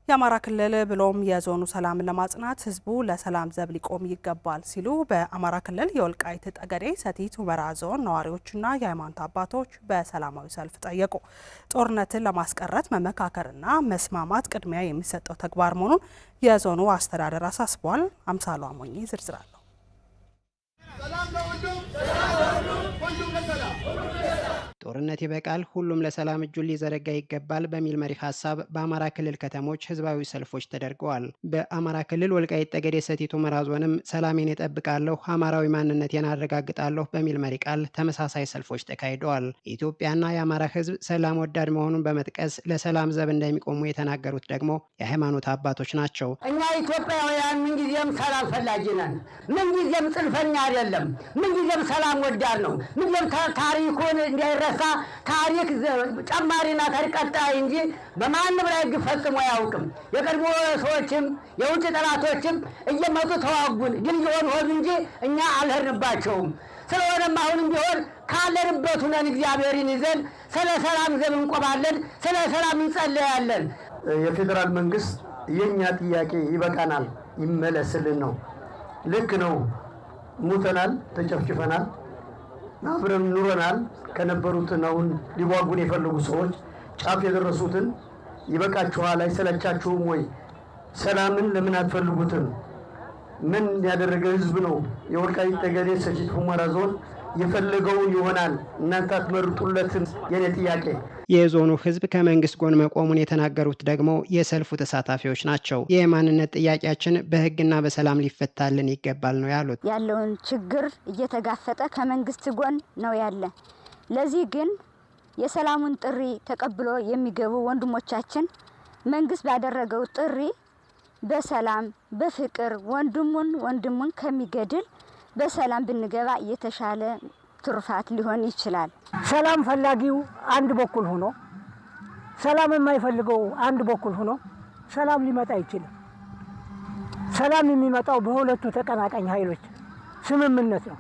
የአማራ ክልል ብሎም የዞኑ ሰላም ለማጽናት ህዝቡ ለሰላም ዘብ ሊቆም ይገባል ሲሉ በአማራ ክልል የወልቃይት ጠገዴ ሰቲት ሁመራ ዞን ነዋሪዎችና የሃይማኖት አባቶች በሰላማዊ ሰልፍ ጠየቁ። ጦርነትን ለማስቀረት መመካከርና መስማማት ቅድሚያ የሚሰጠው ተግባር መሆኑን የዞኑ አስተዳደር አሳስቧል። አምሳሉ አሞኚ ዝርዝር አለው። ጦርነት ይበቃል፣ ሁሉም ለሰላም እጁን ሊዘረጋ ይገባል በሚል መሪ ሀሳብ በአማራ ክልል ከተሞች ህዝባዊ ሰልፎች ተደርገዋል። በአማራ ክልል ወልቃይት ጠገዴ ሰቲት ሁመራ ዞንም ሰላሜን እጠብቃለሁ፣ አማራዊ ማንነቴን አረጋግጣለሁ በሚል መሪ ቃል ተመሳሳይ ሰልፎች ተካሂደዋል። የኢትዮጵያና የአማራ ህዝብ ሰላም ወዳድ መሆኑን በመጥቀስ ለሰላም ዘብ እንደሚቆሙ የተናገሩት ደግሞ የሃይማኖት አባቶች ናቸው። እኛ ኢትዮጵያውያን ምንጊዜም ሰላም ፈላጊ ነን። ምንጊዜም ጽንፈኛ አይደለም። ምንጊዜም ሰላም ወዳድ ነው። ምንጊዜም ታሪኩን እንዳይረሳ ታሪክ ጨማሪና ታሪክ ቀጣይ እንጂ በማንም ላይ ግፍ ፈጽሞ አያውቅም። የቀድሞ ሰዎችም የውጭ ጠላቶችም እየመጡ ተዋጉን ድል ሆኑ እንጂ እኛ አልሄድንባቸውም። ስለሆነም አሁንም ቢሆን ካለንበት ሆነን እግዚአብሔርን ይዘን ስለ ሰላም ዘብ እንቆማለን፣ ስለ ሰላም እንጸልያለን። የፌዴራል መንግስት የኛ ጥያቄ ይበቃናል ይመለስልን ነው። ልክ ነው። ሙተናል፣ ተጨፍጭፈናል፣ አብረን ኑረናል። ከነበሩትን አሁን ሊዋጉን የፈለጉ ሰዎች ጫፍ የደረሱትን ይበቃችኋል፣ አይሰለቻችሁም ወይ? ሰላምን ለምን አትፈልጉትም? ምን ያደረገ ህዝብ ነው? የወልቃይት ጠገዴ ሰቲት ሁመራ ዞን የፈለገው ይሆናል፣ እናንተ አትመርጡለትም። የኔ ጥያቄ የዞኑ ህዝብ ከመንግስት ጎን መቆሙን የተናገሩት ደግሞ የሰልፉ ተሳታፊዎች ናቸው። የማንነት ጥያቄያችን በህግና በሰላም ሊፈታልን ይገባል ነው ያሉት። ያለውን ችግር እየተጋፈጠ ከመንግስት ጎን ነው ያለ። ለዚህ ግን የሰላሙን ጥሪ ተቀብሎ የሚገቡ ወንድሞቻችን መንግስት ባደረገው ጥሪ በሰላም በፍቅር ወንድሙን ከሚገድል በሰላም ብንገባ የተሻለ ትሩፋት ሊሆን ይችላል። ሰላም ፈላጊው አንድ በኩል ሆኖ ሰላም የማይፈልገው አንድ በኩል ሆኖ ሰላም ሊመጣ አይችልም። ሰላም የሚመጣው በሁለቱ ተቀናቃኝ ኃይሎች ስምምነት ነው።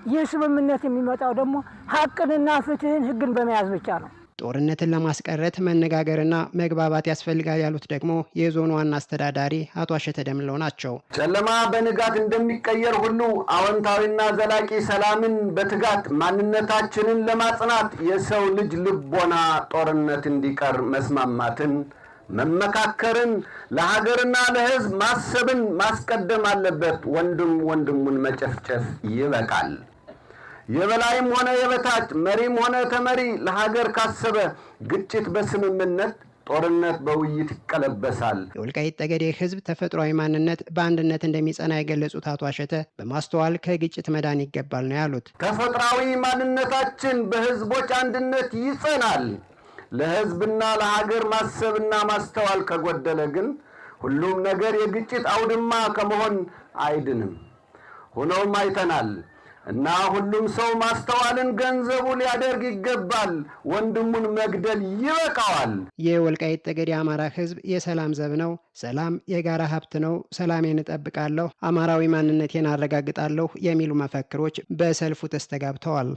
ይህ ስምምነት የሚመጣው ደግሞ ሀቅንና ፍትህን ህግን በመያዝ ብቻ ነው። ጦርነትን ለማስቀረት መነጋገርና መግባባት ያስፈልጋል ያሉት ደግሞ የዞኑ ዋና አስተዳዳሪ አቶ አሸተ ደምለው ናቸው። ጨለማ በንጋት እንደሚቀየር ሁሉ አዎንታዊና ዘላቂ ሰላምን በትጋት ማንነታችንን ለማጽናት የሰው ልጅ ልቦና ጦርነት እንዲቀር መስማማትን፣ መመካከርን፣ ለሀገርና ለህዝብ ማሰብን ማስቀደም አለበት። ወንድሙን መጨፍጨፍ ይበቃል። የበላይም ሆነ የበታች መሪም ሆነ ተመሪ ለሀገር ካሰበ ግጭት በስምምነት ጦርነት በውይይት ይቀለበሳል። የወልቃይት ጠገዴ ህዝብ ተፈጥሯዊ ማንነት በአንድነት እንደሚጸና የገለጹት አቶ አሸተ በማስተዋል ከግጭት መዳን ይገባል ነው ያሉት። ተፈጥሯዊ ማንነታችን በህዝቦች አንድነት ይጸናል። ለህዝብና ለሀገር ማሰብና ማስተዋል ከጎደለ ግን ሁሉም ነገር የግጭት አውድማ ከመሆን አይድንም። ሆኖም አይተናል እና ሁሉም ሰው ማስተዋልን ገንዘቡ ሊያደርግ ይገባል። ወንድሙን መግደል ይበቃዋል። የወልቃይት ጠገዴ አማራ ህዝብ የሰላም ዘብ ነው። ሰላም የጋራ ሀብት ነው። ሰላሜን እጠብቃለሁ፣ አማራዊ ማንነቴን አረጋግጣለሁ የሚሉ መፈክሮች በሰልፉ ተስተጋብተዋል።